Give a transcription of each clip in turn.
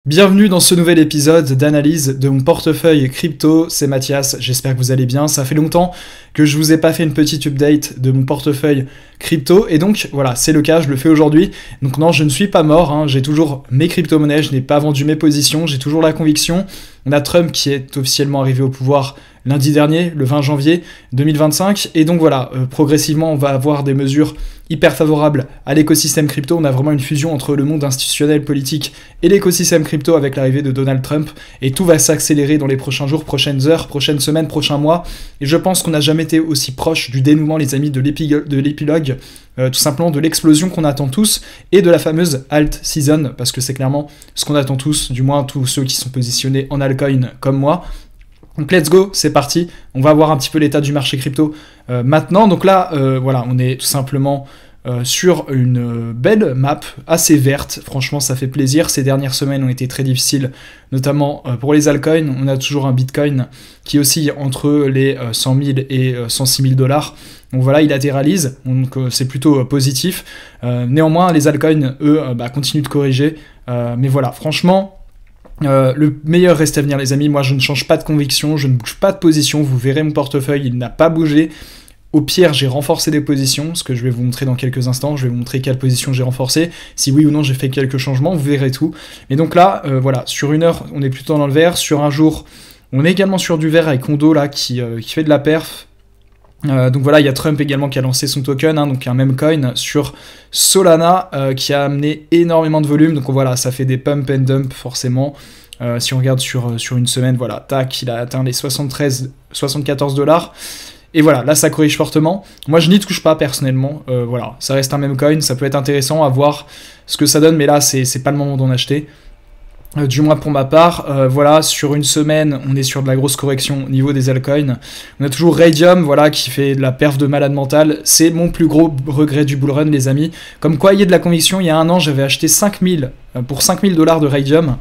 Bienvenue dans ce nouvel épisode d'analyse de mon portefeuille crypto, c'est Mathias, j'espère que vous allez bien, ça fait longtemps que je vous ai pas fait une petite update de mon portefeuille crypto, et donc voilà, c'est le cas, je le fais aujourd'hui, donc non, je ne suis pas mort, hein, j'ai toujours mes crypto-monnaies, je n'ai pas vendu mes positions, j'ai toujours la conviction, on a Trump qui est officiellement arrivé au pouvoir lundi dernier, le 20 janvier 2025, et donc voilà, progressivement on va avoir des mesures hyper favorables à l'écosystème crypto, on a vraiment une fusion entre le monde institutionnel, politique et l'écosystème crypto avec l'arrivée de Donald Trump, et tout va s'accélérer dans les prochains jours, prochaines heures, prochaines semaines, prochains mois, et je pense qu'on n'a jamais été aussi proche du dénouement, les amis, de l'épilogue, tout simplement de l'explosion qu'on attend tous, et de la fameuse alt season, parce que c'est clairement ce qu'on attend tous, du moins tous ceux qui sont positionnés en altcoin comme moi. Donc let's go, c'est parti, on va voir un petit peu l'état du marché crypto maintenant. Donc là, voilà, on est tout simplement sur une belle map assez verte, franchement ça fait plaisir. Ces dernières semaines ont été très difficiles, notamment pour les altcoins. On a toujours un Bitcoin qui oscille entre les 100 000 et 106 000 $. Donc voilà, il latéralise, donc c'est plutôt positif. Néanmoins, les altcoins, eux, continuent de corriger. Mais voilà, franchement, le meilleur reste à venir, les amis. Moi, je ne change pas de conviction, je ne bouge pas de position. Vous verrez mon portefeuille, il n'a pas bougé. Au pire, j'ai renforcé des positions, ce que je vais vous montrer dans quelques instants. Je vais vous montrer quelle position j'ai renforcé, si oui ou non j'ai fait quelques changements, vous verrez tout. Et donc là, voilà, sur une heure, on est plutôt dans le vert. Sur un jour, on est également sur du vert avec Kondo là qui fait de la perf. Donc voilà, il y a Trump également qui a lancé son token, hein, donc un meme coin sur Solana qui a amené énormément de volume. Donc voilà, ça fait des pump and dump forcément. Si on regarde sur une semaine, voilà, tac, il a atteint les 74 $. Et voilà, là ça corrige fortement. Moi je n'y touche pas personnellement, voilà, ça reste un meme coin, ça peut être intéressant à voir ce que ça donne, mais là c'est pas le moment d'en acheter. Du moins pour ma part, voilà, sur une semaine, on est sur de la grosse correction au niveau des altcoins. On a toujours Raydium, voilà, qui fait de la perf de malade mental. C'est mon plus gros regret du bullrun, les amis. Comme quoi, il y a de la conviction. Il y a un an, j'avais acheté 5000 pour 5000 $ de Raydium.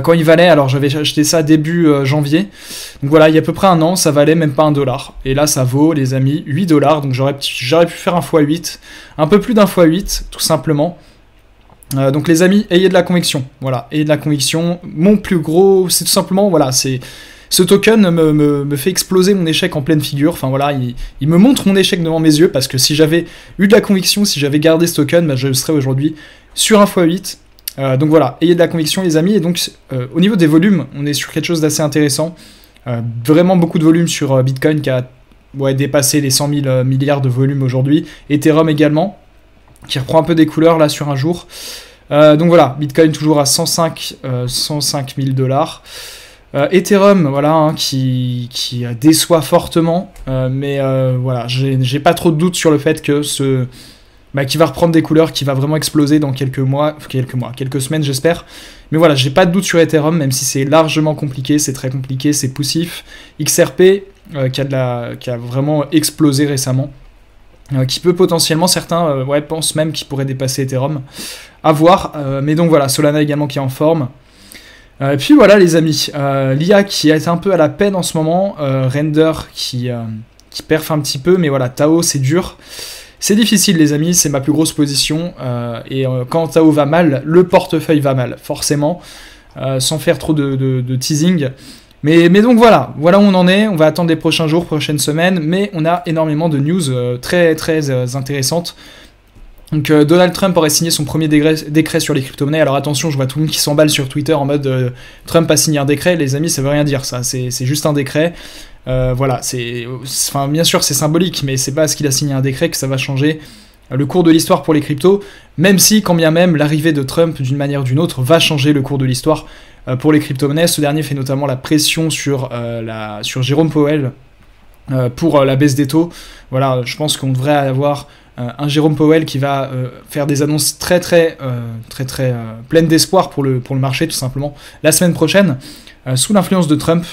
Quand il valait, alors j'avais acheté ça début janvier. Donc voilà, il y a à peu près un an, ça valait même pas $1. Et là, ça vaut, les amis, 8 $. Donc j'aurais pu faire un x8, un peu plus d'un x8, tout simplement. Donc les amis, ayez de la conviction, voilà, ayez de la conviction. Mon plus gros, c'est tout simplement, voilà, c'est ce token me fait exploser mon échec en pleine figure. Enfin voilà, il me montre mon échec devant mes yeux, parce que si j'avais eu de la conviction, si j'avais gardé ce token, je serais aujourd'hui sur un x8. Donc voilà, ayez de la conviction, les amis. Et donc au niveau des volumes, on est sur quelque chose d'assez intéressant. Vraiment beaucoup de volume sur Bitcoin qui a dépassé les 100 000 milliards de volume aujourd'hui. Ethereum également, qui reprend un peu des couleurs là sur un jour. Donc voilà, Bitcoin toujours à 105 000 $. Ethereum, voilà, hein, qui déçoit fortement, mais voilà, j'ai pas trop de doutes sur le fait que qui va reprendre des couleurs, qui va vraiment exploser dans quelques semaines j'espère. Mais voilà, j'ai pas de doute sur Ethereum, même si c'est largement compliqué, c'est très compliqué, c'est poussif. XRP, qui a vraiment explosé récemment. Qui peut potentiellement, certains pensent même qu'il pourrait dépasser Ethereum, à voir, mais donc voilà, Solana également qui est en forme. Et puis voilà les amis, l'IA qui est un peu à la peine en ce moment, Render qui perf un petit peu, mais voilà, Tao c'est dur, c'est difficile les amis, c'est ma plus grosse position, et quand Tao va mal, le portefeuille va mal, forcément, sans faire trop de teasing. Mais donc voilà où on en est, on va attendre les prochains jours, prochaines semaines, mais on a énormément de news très intéressantes. Donc Donald Trump aurait signé son premier décret sur les crypto-monnaies. Alors attention, je vois tout le monde qui s'emballe sur Twitter en mode Trump a signé un décret. Les amis, ça veut rien dire ça, c'est juste un décret. Voilà, bien sûr c'est symbolique, mais c'est parce qu'il a signé un décret que ça va changer le cours de l'histoire pour les cryptos, même si, quand bien même, l'arrivée de Trump, d'une manière ou d'une autre, va changer le cours de l'histoire pour les crypto-monnaies. Ce dernier fait notamment la pression sur Jérôme Powell pour la baisse des taux. Voilà, je pense qu'on devrait avoir un Jérôme Powell qui va faire des annonces très pleines d'espoir pour le marché, tout simplement, la semaine prochaine, sous l'influence de Trump.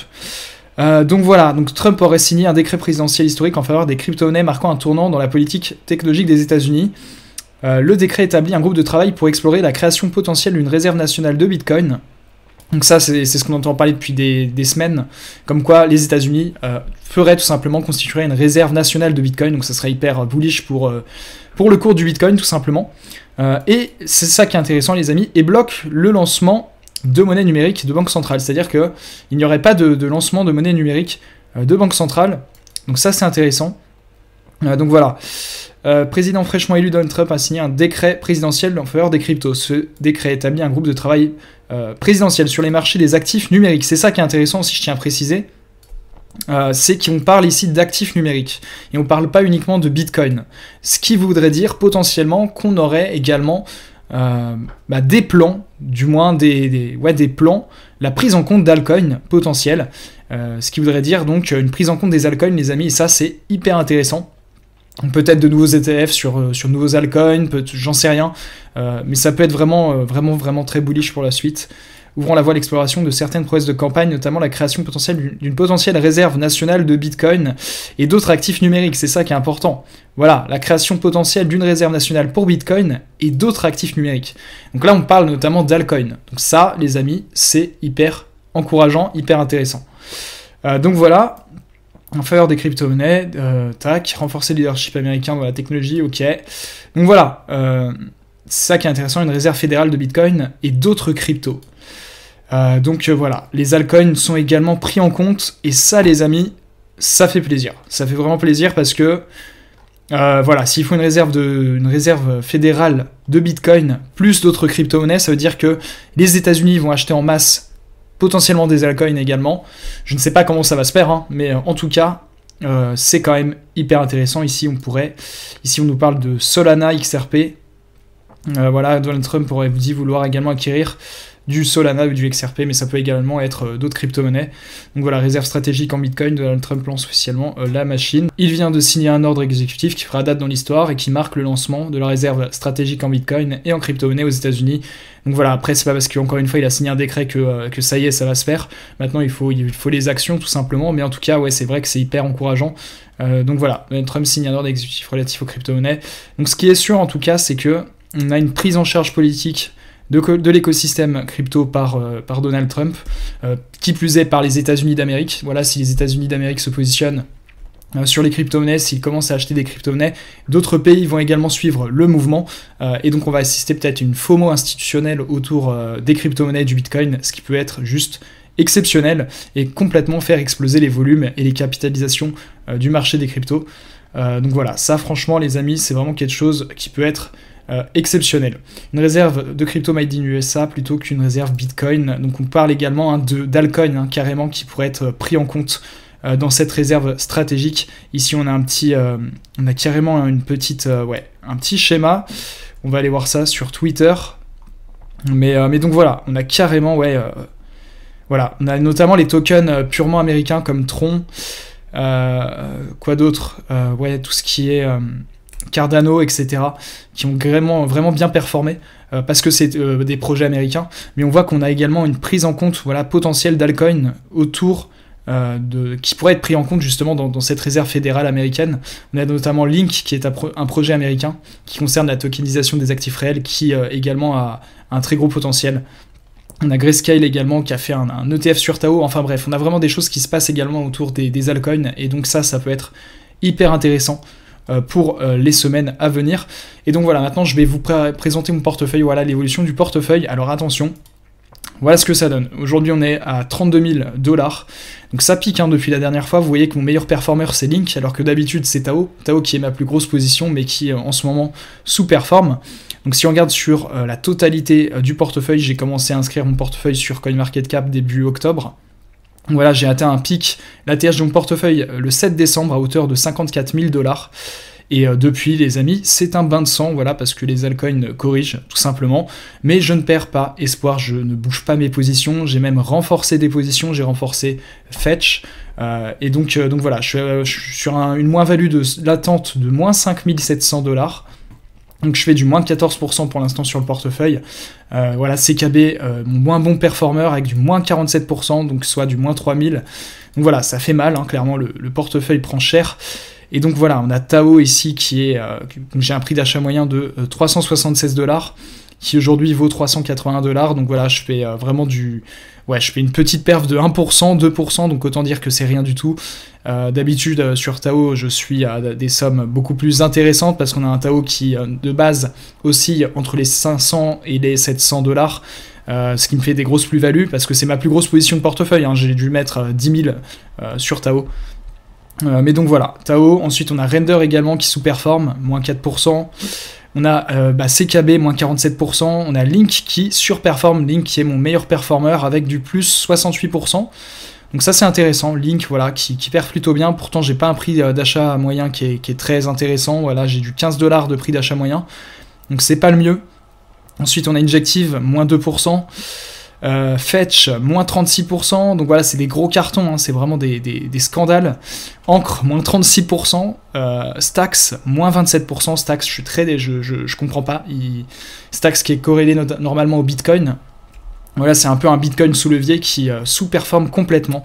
Donc voilà, donc Trump aurait signé un décret présidentiel historique en faveur des crypto-monnaies marquant un tournant dans la politique technologique des États-Unis. Le décret établit un groupe de travail pour explorer la création potentielle d'une réserve nationale de Bitcoin. Donc ça, c'est ce qu'on entend parler depuis des semaines, comme quoi les États-Unis feraient tout simplement constituer une réserve nationale de Bitcoin, donc ça serait hyper bullish pour le cours du Bitcoin, tout simplement. Et c'est ça qui est intéressant, les amis, et bloque le lancement de monnaie numérique de banque centrale. C'est-à-dire qu'il n'y aurait pas de lancement de monnaie numérique de banque centrale. Donc ça, c'est intéressant. Donc voilà. Président fraîchement élu Donald Trump a signé un décret présidentiel en faveur des cryptos. Ce décret établit un groupe de travail présidentiel sur les marchés des actifs numériques. C'est ça qui est intéressant aussi, je tiens à préciser. C'est qu'on parle ici d'actifs numériques. Et on ne parle pas uniquement de Bitcoin. Ce qui voudrait dire potentiellement qu'on aurait également des plans, du moins des plans, la prise en compte d'altcoins potentiels. Ce qui voudrait dire donc une prise en compte des altcoins, les amis, et ça c'est hyper intéressant. Peut-être de nouveaux ETF sur nouveaux altcoins, j'en sais rien, mais ça peut être vraiment très bullish pour la suite. Ouvrant la voie à l'exploration de certaines prouesses de campagne, notamment la création potentielle d'une potentielle réserve nationale de Bitcoin et d'autres actifs numériques, c'est ça qui est important. Voilà, la création potentielle d'une réserve nationale pour Bitcoin et d'autres actifs numériques. Donc là, on parle notamment d'altcoin. Donc ça, les amis, c'est hyper encourageant, hyper intéressant. Donc voilà, en faveur des crypto-monnaies, renforcer le leadership américain dans la technologie, ok. Donc voilà, c'est ça qui est intéressant, une réserve fédérale de Bitcoin et d'autres cryptos. Voilà, les altcoins sont également pris en compte, et ça les amis, ça fait plaisir. Ça fait vraiment plaisir parce que, voilà, s'il faut une réserve fédérale de Bitcoin plus d'autres crypto-monnaies, ça veut dire que les États-Unis vont acheter en masse potentiellement des altcoins également. Je ne sais pas comment ça va se faire, hein, mais en tout cas, c'est quand même hyper intéressant. Ici, on nous parle de Solana XRP. Voilà, Donald Trump aurait dit vouloir également acquérir du Solana ou du XRP, mais ça peut également être d'autres crypto-monnaies. Donc voilà, réserve stratégique en Bitcoin, Donald Trump lance officiellement la machine. Il vient de signer un ordre exécutif qui fera date dans l'histoire et qui marque le lancement de la réserve stratégique en Bitcoin et en crypto-monnaie aux États-Unis. Donc voilà, après c'est pas parce qu'encore une fois il a signé un décret que ça y est, ça va se faire. Maintenant il faut les actions tout simplement, mais en tout cas ouais, c'est vrai que c'est hyper encourageant. Donc voilà, Donald Trump signe un ordre exécutif relatif aux crypto-monnaies. Donc ce qui est sûr en tout cas, c'est que on a une prise en charge politique de l'écosystème crypto par Donald Trump, qui plus est par les États-Unis d'Amérique. Voilà, si les États-Unis d'Amérique se positionnent sur les crypto-monnaies, s'ils commencent à acheter des crypto-monnaies, d'autres pays vont également suivre le mouvement, et donc on va assister peut-être à une FOMO institutionnelle autour des crypto-monnaies et du Bitcoin, ce qui peut être juste exceptionnel et complètement faire exploser les volumes et les capitalisations du marché des cryptos. Donc voilà, ça franchement les amis, c'est vraiment quelque chose qui peut être exceptionnel. Une réserve de crypto made in USA plutôt qu'une réserve Bitcoin. Donc on parle également d'altcoin carrément qui pourrait être pris en compte dans cette réserve stratégique. Ici on a carrément un petit schéma. On va aller voir ça sur Twitter. Mais donc voilà, on a carrément voilà, on a notamment les tokens purement américains comme Tron. Quoi d'autre, tout ce qui est Cardano, etc., qui ont vraiment bien performé, parce que c'est des projets américains, mais on voit qu'on a également une prise en compte potentielle d'altcoin autour qui pourrait être pris en compte justement dans cette réserve fédérale américaine. On a notamment Link, qui est un projet américain qui concerne la tokenisation des actifs réels, qui également a un très gros potentiel. On a Grayscale également qui a fait un ETF sur Tao. Enfin bref, on a vraiment des choses qui se passent également autour des altcoins, et donc ça peut être hyper intéressant pour les semaines à venir. Et donc voilà, maintenant je vais vous présenter mon portefeuille, voilà l'évolution du portefeuille. Alors attention, voilà ce que ça donne. Aujourd'hui on est à 32 000 $, donc ça pique depuis la dernière fois. Vous voyez que mon meilleur performeur c'est Link, alors que d'habitude c'est Tao qui est ma plus grosse position, mais qui en ce moment sous-performe. Donc si on regarde sur la totalité du portefeuille, j'ai commencé à inscrire mon portefeuille sur CoinMarketCap début octobre. Voilà, j'ai atteint un pic, l'ATH de mon portefeuille, le 7 décembre à hauteur de 54 000 $. Et depuis, les amis, c'est un bain de sang, voilà, parce que les altcoins corrigent, tout simplement. Mais je ne perds pas espoir, je ne bouge pas mes positions, j'ai même renforcé des positions, j'ai renforcé Fetch. Et donc voilà, je suis sur une moins-value latente de moins 5 700 $. Donc je fais du moins 14% pour l'instant sur le portefeuille. Voilà, CKB, mon moins bon performeur avec du moins 47%, donc soit du moins 3000. Donc voilà, ça fait mal, clairement, le portefeuille prend cher. Et donc voilà, on a Tao ici qui est, j'ai un prix d'achat moyen de 376 $. qui aujourd'hui vaut 381 $. Donc voilà, je fais vraiment je fais une petite perf de 1%, 2%, donc autant dire que c'est rien du tout. D'habitude, sur Tao, je suis à des sommes beaucoup plus intéressantes, parce qu'on a un Tao qui, de base, oscille entre les 500 et les 700 $. Ce qui me fait des grosses plus-values, parce que c'est ma plus grosse position de portefeuille, hein. J'ai dû mettre 10 000 sur Tao. Mais donc voilà, Tao. Ensuite on a Render également qui sous-performe, moins 4%. On a CKB, moins 47%. On a Link qui surperforme, Link qui est mon meilleur performeur avec du plus 68%. Donc ça c'est intéressant, Link voilà, qui perf plutôt bien. Pourtant j'ai pas un prix d'achat moyen qui est très intéressant. Voilà, j'ai du 15 $ de prix d'achat moyen. Donc c'est pas le mieux. Ensuite on a Injective, moins 2%. Fetch, moins 36%, donc voilà, c'est des gros cartons, hein, c'est vraiment des scandales. Encre, moins 36%. Stax, moins 27%. Stax, je comprends pas. Stax qui est corrélé normalement au Bitcoin. Voilà, c'est un peu un Bitcoin sous levier qui sous-performe complètement.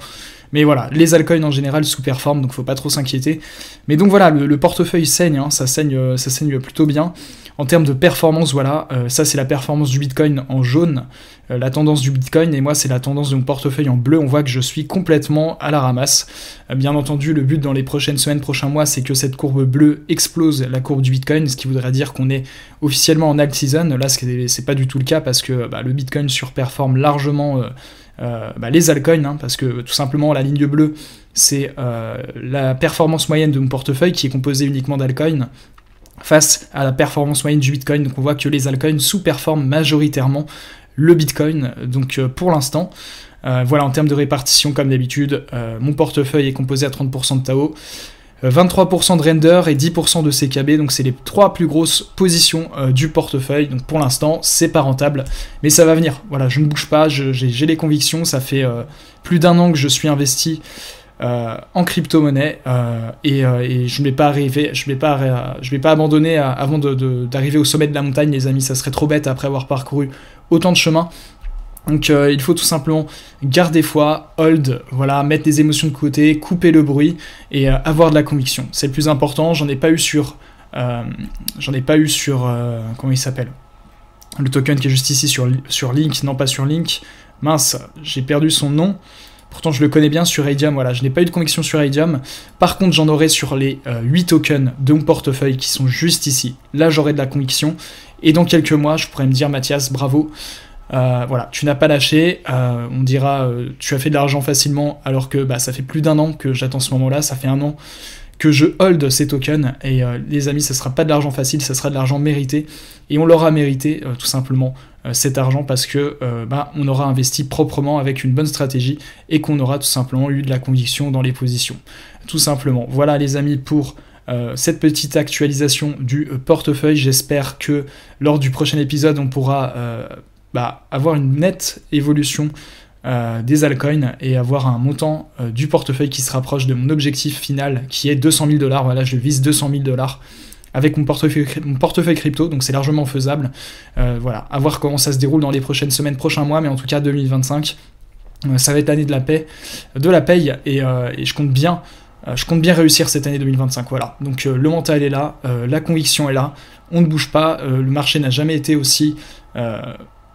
Mais voilà, les altcoins en général sous-performent, donc faut pas trop s'inquiéter. Mais donc voilà, le portefeuille saigne, hein, ça saigne plutôt bien. En termes de performance, voilà, ça c'est la performance du Bitcoin en jaune, la tendance du Bitcoin, et moi c'est la tendance de mon portefeuille en bleu. On voit que je suis complètement à la ramasse. Bien entendu, le but dans les prochaines semaines, prochains mois, c'est que cette courbe bleue explose la courbe du Bitcoin, ce qui voudrait dire qu'on est officiellement en alt season. Là, c'est pas du tout le cas, parce que le Bitcoin surperforme largement les altcoins, hein, parce que tout simplement la ligne bleue, c'est la performance moyenne de mon portefeuille qui est composée uniquement d'altcoins, face à la performance moyenne du Bitcoin. Donc on voit que les altcoins sous-performent majoritairement le Bitcoin, donc pour l'instant. Voilà, en termes de répartition, comme d'habitude, mon portefeuille est composé à 30% de Tao, 23% de Render et 10% de CKB, donc c'est les 3 plus grosses positions du portefeuille. Donc pour l'instant, c'est pas rentable, mais ça va venir. Voilà, je ne bouge pas, j'ai les convictions, ça fait plus d'1 an que je suis investi en crypto-monnaie, et je ne vais pas abandonner avant d'arriver au sommet de la montagne, les amis. Ça serait trop bête après avoir parcouru autant de chemin. Donc il faut tout simplement garder foi, hold, voilà, mettre les émotions de côté, couper le bruit et avoir de la conviction. C'est le plus important. J'en ai pas eu sur comment il s'appelle, le token qui est juste ici sur Link, non pas sur Link. Mince, j'ai perdu son nom. Pourtant je le connais bien sur Raydium, voilà, je n'ai pas eu de conviction sur Raydium. Par contre j'en aurai sur les 8 tokens de mon portefeuille qui sont juste ici. Là j'aurai de la conviction, et dans quelques mois je pourrais me dire Mathias, bravo, voilà, tu n'as pas lâché, on dira tu as fait de l'argent facilement, alors que ça fait plus d'1 an que j'attends ce moment là, ça fait 1 an que je hold ces tokens, et les amis, ça sera pas de l'argent facile, ça sera de l'argent mérité, et on l'aura mérité tout simplement cet argent, parce que on aura investi proprement avec une bonne stratégie, et qu'on aura tout simplement eu de la conviction dans les positions, tout simplement. Voilà les amis pour cette petite actualisation du portefeuille. J'espère que lors du prochain épisode on pourra avoir une nette évolution des altcoins et avoir un montant du portefeuille qui se rapproche de mon objectif final, qui est 200 000 $. Voilà, je vise 200 000 $ avec mon portefeuille crypto, donc c'est largement faisable. Voilà, à voir comment ça se déroule dans les prochaines semaines, prochains mois, mais en tout cas 2025, ça va être l'année de la paye, et je compte bien réussir cette année 2025, voilà. Donc le mental est là, la conviction est là, on ne bouge pas, le marché n'a jamais été aussi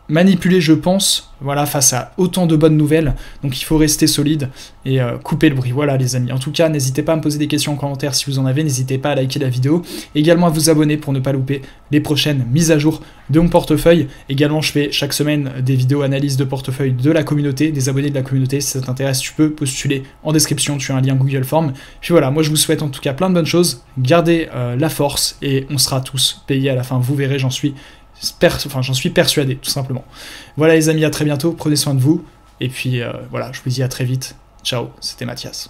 manipulé, je pense, voilà, face à autant de bonnes nouvelles. Donc il faut rester solide et couper le bruit. Voilà les amis. En tout cas, n'hésitez pas à me poser des questions en commentaire si vous en avez, n'hésitez pas à liker la vidéo, également à vous abonner pour ne pas louper les prochaines mises à jour de mon portefeuille. Également, je fais chaque semaine des vidéos analyse de portefeuille de la communauté, des abonnés de la communauté. Si ça t'intéresse, tu peux postuler en description, tu as un lien Google Form. Puis voilà, moi je vous souhaite en tout cas plein de bonnes choses, gardez la force et on sera tous payés à la fin, vous verrez, j'en suis persuadé, tout simplement. Voilà les amis, à très bientôt, prenez soin de vous, et puis voilà, je vous dis à très vite. Ciao, c'était Mathias.